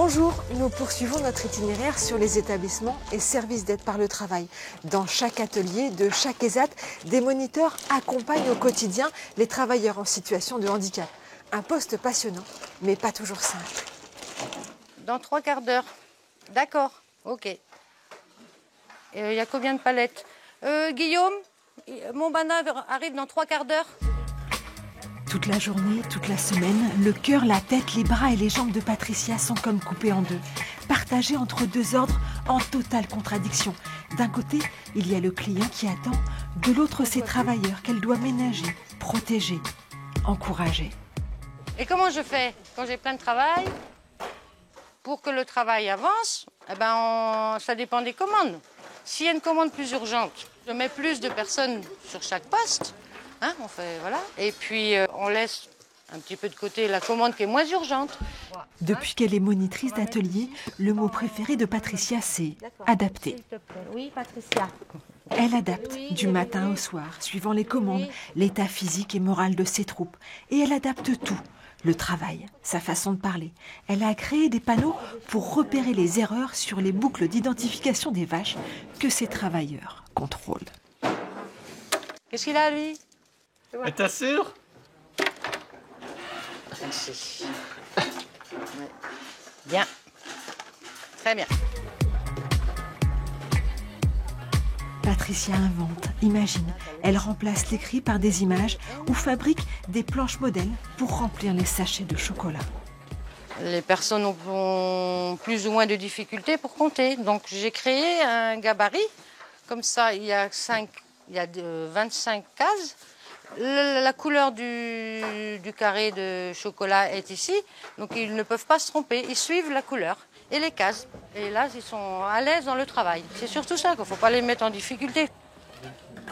Bonjour, nous poursuivons notre itinéraire sur les établissements et services d'aide par le travail. Dans chaque atelier de chaque ESAT, des moniteurs accompagnent au quotidien les travailleurs en situation de handicap. Un poste passionnant, mais pas toujours simple. Dans 3 quarts d'heure. D'accord, ok. Il y a combien de palettes Guillaume, mon banana arrive dans 3 quarts d'heure. Toute la journée, toute la semaine, le cœur, la tête, les bras et les jambes de Patricia sont comme coupés en deux, partagés entre deux ordres en totale contradiction. D'un côté, il y a le client qui attend, de l'autre, ces travailleurs qu'elle doit ménager, protéger, encourager. Et comment je fais quand j'ai plein de travail? Pour que le travail avance, ça dépend des commandes. S'il y a une commande plus urgente, je mets plus de personnes sur chaque poste. On fait, voilà. Et puis, on laisse un petit peu de côté la commande qui est moins urgente. Depuis qu'elle est monitrice d'atelier, le mot préféré de Patricia, c'est « adapter ». Oui, Patricia. Elle adapte du matin au soir, suivant les commandes, l'état physique et moral de ses troupes. Et elle adapte tout. Le travail, sa façon de parler. Elle a créé des panneaux pour repérer les erreurs sur les boucles d'identification des vaches que ses travailleurs contrôlent. Qu'est-ce qu'il a, lui? T'assures? Merci. Bien. Très bien. Patricia invente, imagine. Elle remplace l'écrit par des images ou fabrique des planches modèles pour remplir les sachets de chocolat. Les personnes ont plus ou moins de difficultés pour compter. Donc j'ai créé un gabarit. Comme ça, il y a 25 cases. La couleur du carré de chocolat est ici. Donc ils ne peuvent pas se tromper. Ils suivent la couleur et les cases. Et là, ils sont à l'aise dans le travail. C'est surtout ça qu'il ne faut pas les mettre en difficulté.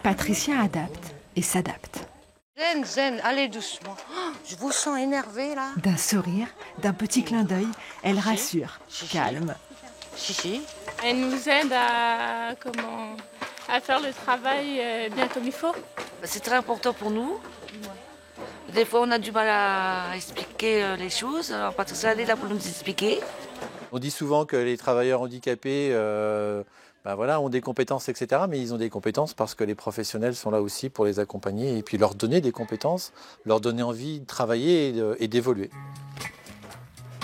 Patricia adapte et s'adapte. Zen, allez doucement. Oh, je vous sens énervé là. D'un sourire, d'un petit clin d'œil, elle rassure, calme. Si. Elle nous aide à faire le travail bien comme il faut. C'est très important pour nous. Des fois, on a du mal à expliquer les choses. Alors, Patricia, elle est là pour nous expliquer. On dit souvent que les travailleurs handicapés ont des compétences, etc. Mais ils ont des compétences parce que les professionnels sont là aussi pour les accompagner et puis leur donner des compétences, leur donner envie de travailler et d'évoluer.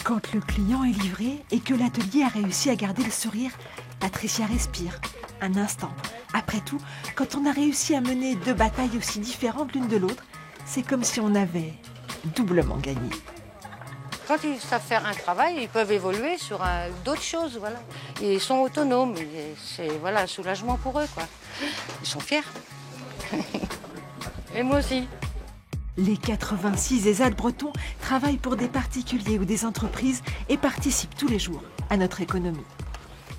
Quand le client est livré et que l'atelier a réussi à garder le sourire, Patricia respire un instant. Après tout, quand on a réussi à mener 2 batailles aussi différentes l'une de l'autre, c'est comme si on avait doublement gagné. Quand ils savent faire un travail, ils peuvent évoluer sur d'autres choses. Voilà. Et ils sont autonomes. C'est un soulagement pour eux, quoi. Ils sont fiers. Et moi aussi. Les 86 ESAT bretons travaillent pour des particuliers ou des entreprises et participent tous les jours à notre économie.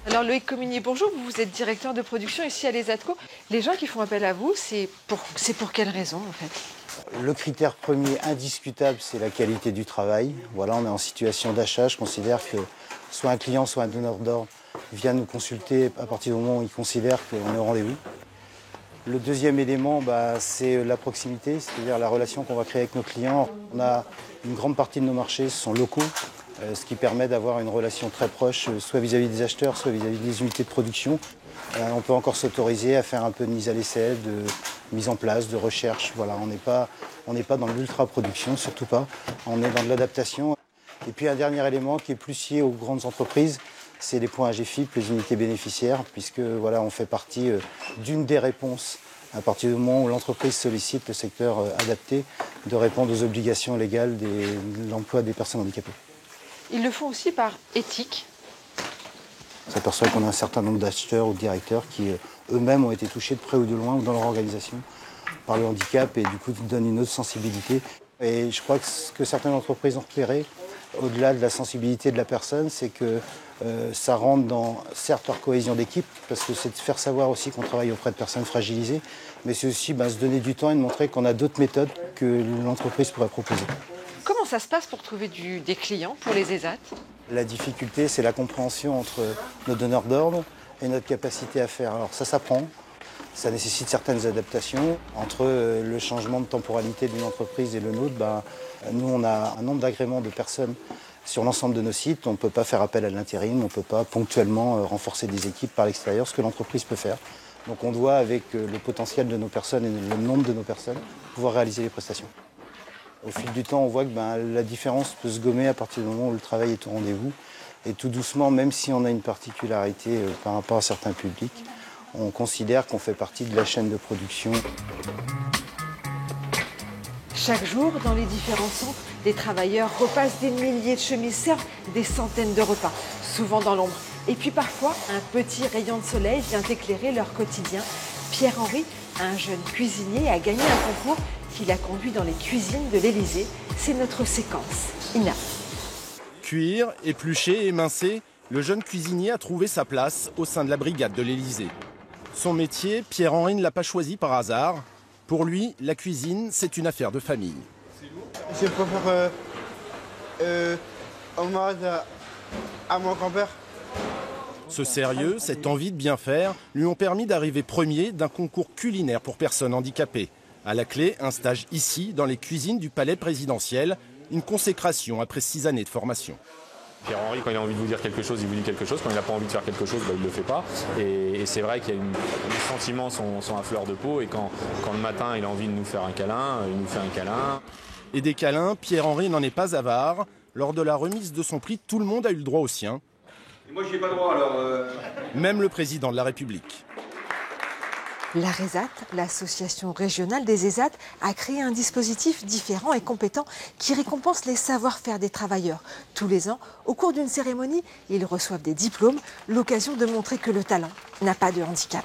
Alors Loïc Communier, bonjour, vous êtes directeur de production ici à l'ESATCO. Les gens qui font appel à vous, c'est pour quelle raison en fait? Le critère premier indiscutable, c'est la qualité du travail. Voilà, on est en situation d'achat. Je considère que soit un client, soit un donneur d'ordre vient nous consulter à partir du moment où il considère qu'on est au rendez-vous. Le deuxième élément, c'est la proximité, c'est-à-dire la relation qu'on va créer avec nos clients. On a une grande partie de nos marchés sont locaux, ce qui permet d'avoir une relation très proche, soit vis-à-vis des acheteurs, soit vis-à-vis des unités de production. On peut encore s'autoriser à faire un peu de mise à l'essai, de mise en place, de recherche. Voilà, on n'est pas dans l'ultra-production, surtout pas. On est dans de l'adaptation. Et puis un dernier élément qui est plus lié aux grandes entreprises, c'est les points AGFIP, les unités bénéficiaires, puisque on fait partie d'une des réponses à partir du moment où l'entreprise sollicite le secteur adapté de répondre aux obligations légales de l'emploi des personnes handicapées. Ils le font aussi par éthique. On s'aperçoit qu'on a un certain nombre d'acheteurs ou de directeurs qui eux-mêmes ont été touchés de près ou de loin ou dans leur organisation par le handicap et du coup donnent une autre sensibilité. Et je crois que ce que certaines entreprises ont repéré, au-delà de la sensibilité de la personne, c'est que ça rentre dans, certes, leur cohésion d'équipe, parce que c'est de faire savoir aussi qu'on travaille auprès de personnes fragilisées, mais c'est aussi se donner du temps et de montrer qu'on a d'autres méthodes que l'entreprise pourrait proposer. Comment ça se passe pour trouver des clients pour les ESAT? La difficulté, c'est la compréhension entre nos donneurs d'ordre et notre capacité à faire. Alors ça s'apprend, ça nécessite certaines adaptations. Entre le changement de temporalité d'une entreprise et le nôtre, nous on a un nombre d'agréments de personnes sur l'ensemble de nos sites, on ne peut pas faire appel à l'intérim, on ne peut pas ponctuellement renforcer des équipes par l'extérieur, ce que l'entreprise peut faire. Donc on doit, avec le potentiel de nos personnes et le nombre de nos personnes, pouvoir réaliser les prestations. Au fil du temps, on voit que la différence peut se gommer à partir du moment où le travail est au rendez-vous. Et tout doucement, même si on a une particularité par rapport à certains publics, on considère qu'on fait partie de la chaîne de production. Chaque jour, dans les différents centres, des travailleurs repassent des milliers de chemises, servent des centaines de repas, souvent dans l'ombre. Et puis parfois, un petit rayon de soleil vient éclairer leur quotidien. Pierre-Henri, un jeune cuisinier, a gagné un concours qui l'a conduit dans les cuisines de l'Élysée. C'est notre séquence. Ina. Cuire, éplucher, émincer, le jeune cuisinier a trouvé sa place au sein de la brigade de l'Élysée. Son métier, Pierre-Henri ne l'a pas choisi par hasard. Pour lui, la cuisine, c'est une affaire de famille. Je préfère hommage à mon grand-père. Ce sérieux, cette envie de bien faire, lui ont permis d'arriver premier d'un concours culinaire pour personnes handicapées. À la clé, un stage ici, dans les cuisines du palais présidentiel, une consécration après 6 années de formation. Pierre-Henri, quand il a envie de vous dire quelque chose, il vous dit quelque chose. Quand il n'a pas envie de faire quelque chose, il ne le fait pas. Et c'est vrai qu'il y a les sentiments sont à fleur de peau. Et quand le matin, il a envie de nous faire un câlin, il nous fait un câlin. Et des câlins, Pierre-Henri n'en est pas avare. Lors de la remise de son prix, tout le monde a eu le droit au sien. Et moi, j'y ai pas droit, alors... Même le président de la République. La RESAT, l'association régionale des ESAT, a créé un dispositif différent et compétent qui récompense les savoir-faire des travailleurs. Tous les ans, au cours d'une cérémonie, ils reçoivent des diplômes, l'occasion de montrer que le talent n'a pas de handicap.